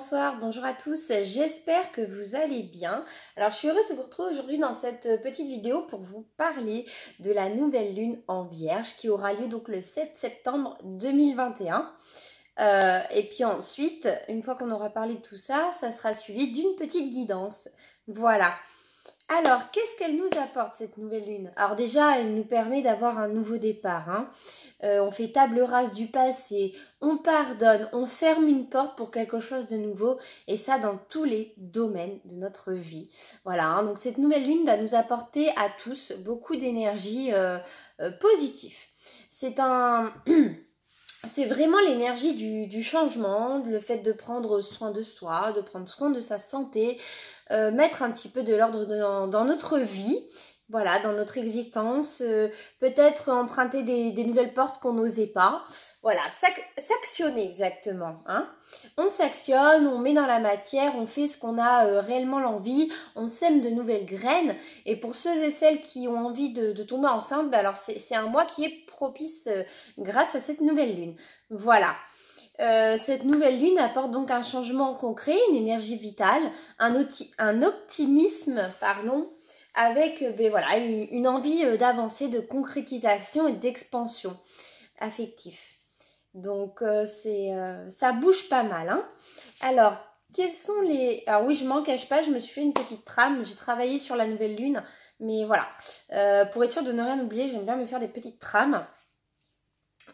bonsoir, bonjour à tous, j'espère que vous allez bien. Alors je suis heureuse de vous retrouver aujourd'hui dans cette petite vidéo pour vous parler de la nouvelle lune en Vierge qui aura lieu donc le 7 septembre 2021. Et puis ensuite, une fois qu'on aura parlé de tout ça, ça sera suivi d'une petite guidance. Voilà. Alors, qu'est-ce qu'elle nous apporte cette nouvelle lune? Alors déjà, elle nous permet d'avoir un nouveau départ, hein. On fait table rase du passé, on pardonne, on ferme une porte pour quelque chose de nouveau, et ça dans tous les domaines de notre vie. Voilà, hein, donc cette nouvelle lune va nous apporter à tous beaucoup d'énergie positive. C'est vraiment l'énergie du changement, le fait de prendre soin de soi, de prendre soin de sa santé, mettre un petit peu de l'ordre dans notre vie, voilà, dans notre existence, peut-être emprunter des nouvelles portes qu'on n'osait pas, voilà, s'actionner exactement, hein. On s'actionne, on met dans la matière, on fait ce qu'on a réellement l'envie, on sème de nouvelles graines, et pour ceux et celles qui ont envie de tomber ensemble, alors c'est un mois qui est propice grâce à cette nouvelle lune, voilà. Cette nouvelle lune apporte donc un changement concret, une énergie vitale, un optimisme, pardon, avec voilà, une envie d'avancer, de concrétisation et d'expansion affective. Donc ça bouge pas mal, hein. Alors, quels sont les... Alors oui, je m'en cache pas, je me suis fait une petite trame, j'ai travaillé sur la nouvelle lune, mais voilà. Pour être sûre de ne rien oublier, j'aime bien me faire des petites trames.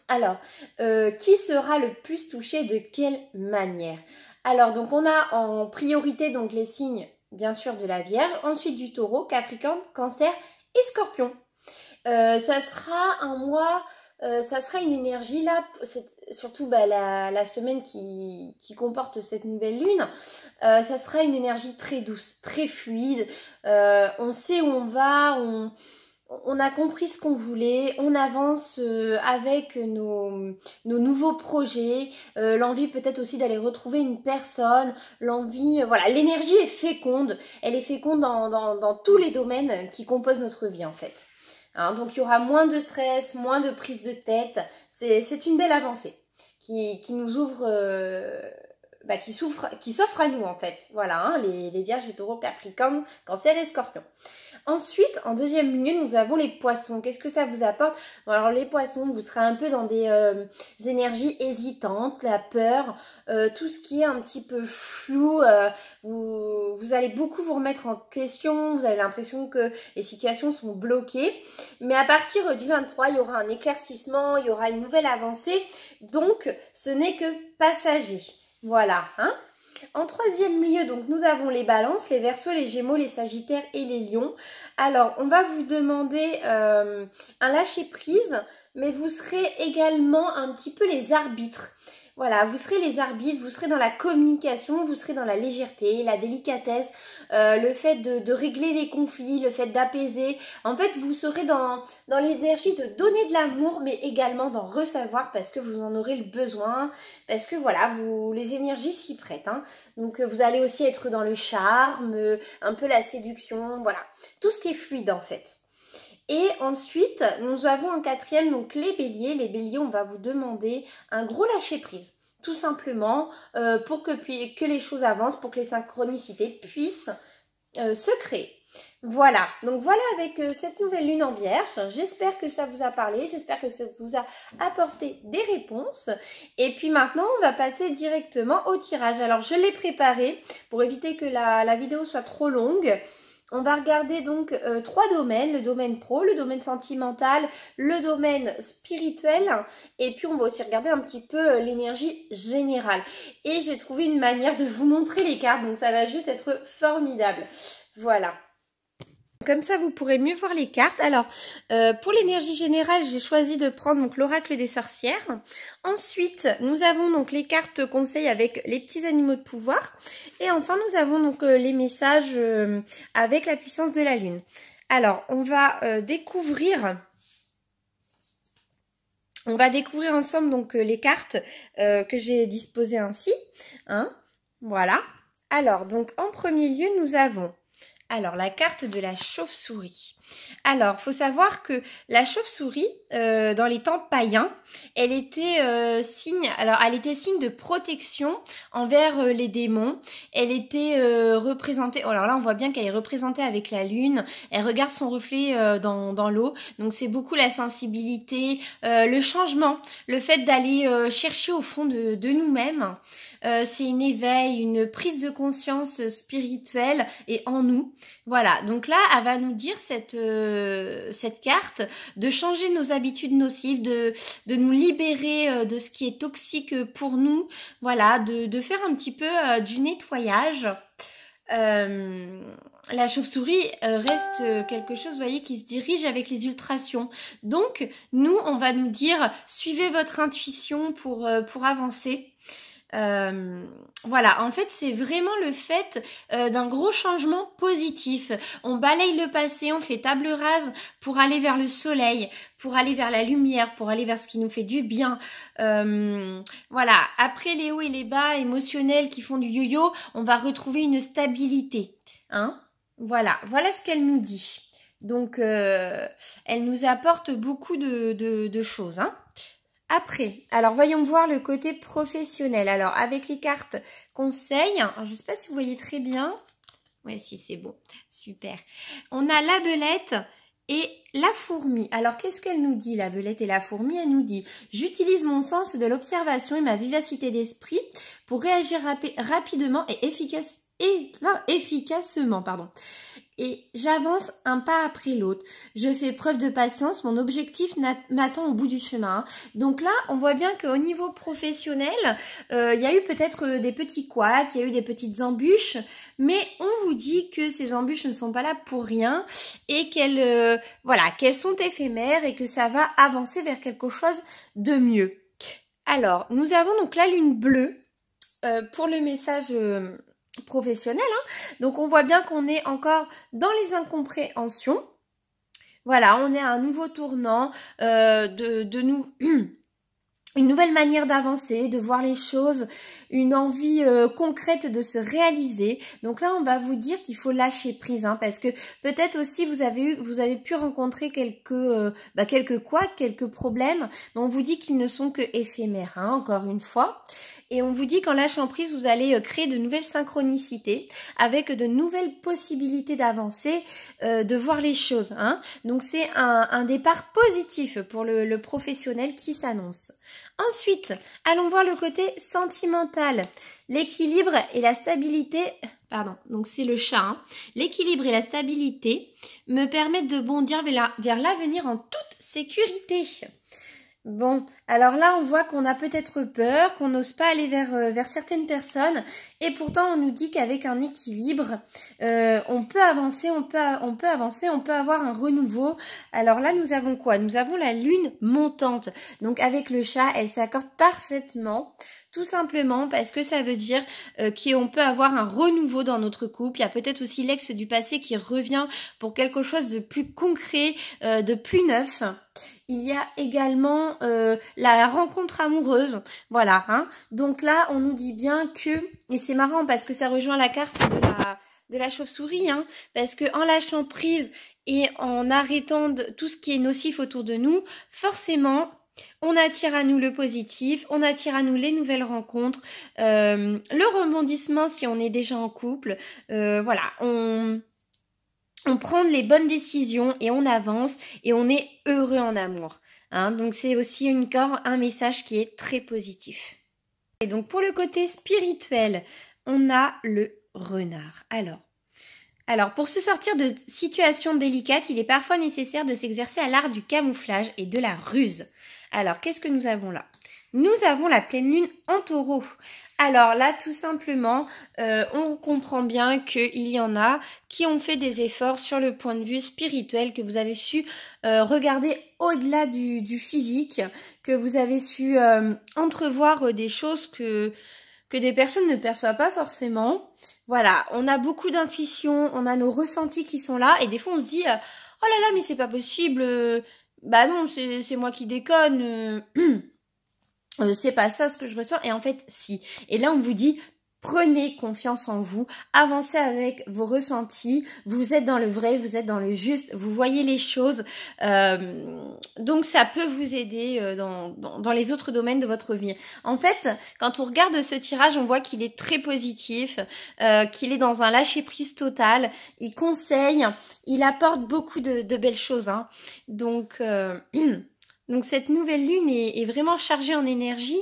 Alors, qui sera le plus touché de quelle manière? Alors, donc on a en priorité donc les signes, bien sûr, de la Vierge, ensuite du Taureau, Capricorne, Cancer et Scorpion. Ça sera un mois, ça sera une énergie là, surtout la semaine qui comporte cette nouvelle lune, ça sera une énergie très douce, très fluide, on sait où on va, on a compris ce qu'on voulait, on avance avec nos nouveaux projets, l'envie peut-être aussi d'aller retrouver une personne, l'envie, voilà, l'énergie est féconde, elle est féconde dans tous les domaines qui composent notre vie en fait. Hein, donc il y aura moins de stress, moins de prise de tête, c'est une belle avancée qui nous ouvre... qui s'offre à nous en fait, voilà, hein, les Vierges, les Taureaux, Capricorne, Cancer et Scorpion. Ensuite, en deuxième lieu, nous avons les poissons. Qu'est-ce que ça vous apporte? Bon, alors les poissons, vous serez un peu dans des énergies hésitantes, la peur, tout ce qui est un petit peu flou. Vous allez beaucoup vous remettre en question, vous avez l'impression que les situations sont bloquées. Mais à partir du 23, il y aura un éclaircissement, il y aura une nouvelle avancée. Donc, ce n'est que passager. Voilà, hein. En troisième lieu, donc nous avons les balances, les verseaux, les gémeaux, les sagittaires et les lions. Alors, on va vous demander un lâcher-prise, mais vous serez également un petit peu les arbitres. Voilà, vous serez les arbitres, vous serez dans la communication, vous serez dans la légèreté, la délicatesse, le fait de régler les conflits, le fait d'apaiser. En fait, vous serez dans l'énergie de donner de l'amour, mais également d'en recevoir parce que vous en aurez le besoin, parce que voilà, les énergies s'y prêtent, hein. Donc, vous allez aussi être dans le charme, un peu la séduction, voilà. Tout ce qui est fluide, en fait. Et ensuite, nous avons en quatrième, donc les béliers. Les béliers, on va vous demander un gros lâcher-prise. Tout simplement, pour que les choses avancent, pour que les synchronicités puissent se créer. Voilà, donc voilà avec cette nouvelle lune en Vierge. J'espère que ça vous a parlé, j'espère que ça vous a apporté des réponses. Et puis maintenant, on va passer directement au tirage. Alors, je l'ai préparé pour éviter que la vidéo soit trop longue. On va regarder donc 3 domaines, le domaine pro, le domaine sentimental, le domaine spirituel, et puis on va aussi regarder un petit peu l'énergie générale. Et j'ai trouvé une manière de vous montrer les cartes, donc ça va juste être formidable. Voilà. Comme ça, vous pourrez mieux voir les cartes. Alors, pour l'énergie générale, j'ai choisi de prendre donc l'oracle des sorcières. Ensuite, nous avons donc les cartes conseils avec les petits animaux de pouvoir. Et enfin, nous avons donc les messages avec la puissance de la lune. Alors, on va découvrir ensemble donc les cartes que j'ai disposées ainsi. Hein, voilà. Alors, donc en premier lieu, nous avons Alors, la carte de la chauve-souris. Alors, faut savoir que la chauve-souris, dans les temps païens, elle était signe de protection envers les démons. Elle était représentée. Alors là, on voit bien qu'elle est représentée avec la lune. Elle regarde son reflet dans l'eau. Donc, c'est beaucoup la sensibilité, le changement, le fait d'aller chercher au fond de nous-mêmes. C'est un éveil, une prise de conscience spirituelle et en nous. Voilà, donc là, elle va nous dire cette carte de changer nos habitudes nocives, de nous libérer de ce qui est toxique pour nous. Voilà, de faire un petit peu du nettoyage. La chauve-souris reste quelque chose, vous voyez, qui se dirige avec les ultrations. Donc, nous, on va nous dire, suivez votre intuition pour avancer. Voilà, en fait c'est vraiment le fait d'un gros changement positif. On balaye le passé, on fait table rase pour aller vers le soleil, pour aller vers la lumière, pour aller vers ce qui nous fait du bien. Voilà, après les hauts et les bas émotionnels qui font du yo-yo, on va retrouver une stabilité, hein. Voilà ce qu'elle nous dit. Donc elle nous apporte beaucoup de choses, hein. Après, alors voyons voir le côté professionnel. Alors, avec les cartes conseils, je ne sais pas si vous voyez très bien. Oui, si, c'est bon. Super. On a la belette et la fourmi. Alors, qu'est-ce qu'elle nous dit, la belette et la fourmi? Elle nous dit « J'utilise mon sens de l'observation et ma vivacité d'esprit pour réagir rapidement et efficacement. Et j'avance un pas après l'autre. Je fais preuve de patience. Mon objectif m'attend au bout du chemin. » Donc là, on voit bien qu'au niveau professionnel, il y a eu peut-être des petits couacs, il y a eu des petites embûches, mais on vous dit que ces embûches ne sont pas là pour rien et qu'elles sont éphémères et que ça va avancer vers quelque chose de mieux. Alors, nous avons donc la lune bleue pour le message professionnel, hein. Donc on voit bien qu'on est encore dans les incompréhensions. Voilà, on est à un nouveau tournant, une nouvelle manière d'avancer, de voir les choses, une envie concrète de se réaliser. Donc là, on va vous dire qu'il faut lâcher prise, hein, parce que peut-être aussi vous avez pu rencontrer quelques couacs, quelques problèmes, mais on vous dit qu'ils ne sont que éphémères, hein, encore une fois. Et on vous dit qu'en lâchant prise, vous allez créer de nouvelles synchronicités avec de nouvelles possibilités d'avancer, de voir les choses, hein. Donc c'est un départ positif pour le professionnel qui s'annonce. Ensuite, allons voir le côté sentimental. L'équilibre et la stabilité, pardon, donc c'est le chat, hein. L'équilibre et la stabilité me permettent de bondir vers l'avenir en toute sécurité. Bon, alors là, on voit qu'on a peut-être peur, qu'on n'ose pas aller vers certaines personnes, et pourtant on nous dit qu'avec un équilibre, on peut avancer, on peut avoir un renouveau. Alors là, nous avons quoi? Nous avons la lune montante. Donc avec le chat, elle s'accorde parfaitement. Tout simplement parce que ça veut dire qu'on peut avoir un renouveau dans notre couple. Il y a peut-être aussi l'ex du passé qui revient pour quelque chose de plus concret, de plus neuf. Il y a également la rencontre amoureuse. Voilà, hein. Donc là, on nous dit bien que, et c'est marrant parce que ça rejoint la carte de la chauve-souris, hein, parce que en lâchant prise et en arrêtant tout ce qui est nocif autour de nous, forcément, on attire à nous le positif, on attire à nous les nouvelles rencontres, le rebondissement si on est déjà en couple. Voilà, on prend les bonnes décisions et on avance et on est heureux en amour, hein. Donc c'est aussi encore un message qui est très positif. Et donc pour le côté spirituel, on a le renard. Alors, pour se sortir de situations délicates, il est parfois nécessaire de s'exercer à l'art du camouflage et de la ruse. Alors, qu'est-ce que nous avons là? Nous avons la pleine lune en taureau. Alors là, tout simplement, on comprend bien qu'il y en a qui ont fait des efforts sur le point de vue spirituel, que vous avez su regarder au-delà du physique, que vous avez su entrevoir des choses que des personnes ne perçoivent pas forcément. Voilà, on a beaucoup d'intuition, on a nos ressentis qui sont là, et des fois on se dit « Oh là là, mais c'est pas possible, bah non, c'est moi qui déconne, c'est pas ça ce que je ressens. » Et en fait, si. Et là, on vous dit Prenez confiance en vous, avancez avec vos ressentis, vous êtes dans le vrai, vous êtes dans le juste, vous voyez les choses, donc ça peut vous aider dans les autres domaines de votre vie. En fait, quand on regarde ce tirage, on voit qu'il est très positif, qu'il est dans un lâcher-prise total, il conseille, il apporte beaucoup de belles choses, hein. Donc cette nouvelle lune est vraiment chargée en énergie.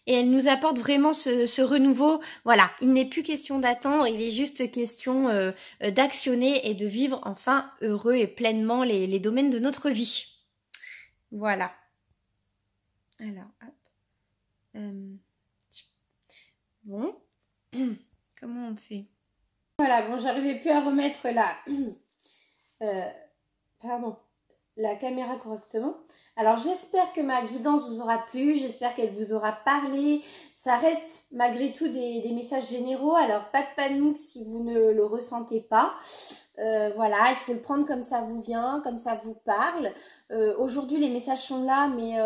Et elle nous apporte vraiment ce renouveau. Voilà, il n'est plus question d'attendre, il est juste question d'actionner et de vivre enfin heureux et pleinement les domaines de notre vie. Voilà. Alors, hop. Bon. Comment on fait? Voilà, bon, j'arrivais plus à remettre la caméra correctement. Alors j'espère que ma guidance vous aura plu, j'espère qu'elle vous aura parlé. Ça reste malgré tout des messages généraux, alors pas de panique si vous ne le ressentez pas. Voilà, il faut le prendre comme ça vous vient, comme ça vous parle. Aujourd'hui les messages sont là, mais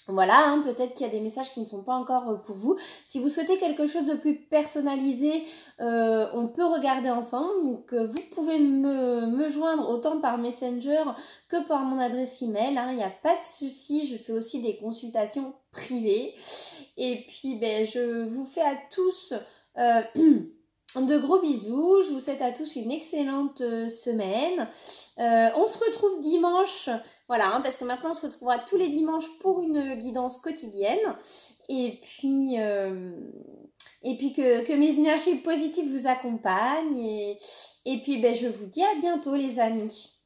voilà, hein, peut-être qu'il y a des messages qui ne sont pas encore pour vous. Si vous souhaitez quelque chose de plus personnalisé, on peut regarder ensemble. Donc, vous pouvez me joindre autant par Messenger que par mon adresse email. Hein, il n'y a pas de souci. Je fais aussi des consultations privées. Et puis, ben, je vous fais à tous de gros bisous. Je vous souhaite à tous une excellente semaine. On se retrouve dimanche. Voilà, hein, parce que maintenant on se retrouvera tous les dimanches pour une guidance quotidienne. Et puis que mes énergies positives vous accompagnent. Et puis ben, je vous dis à bientôt les amis.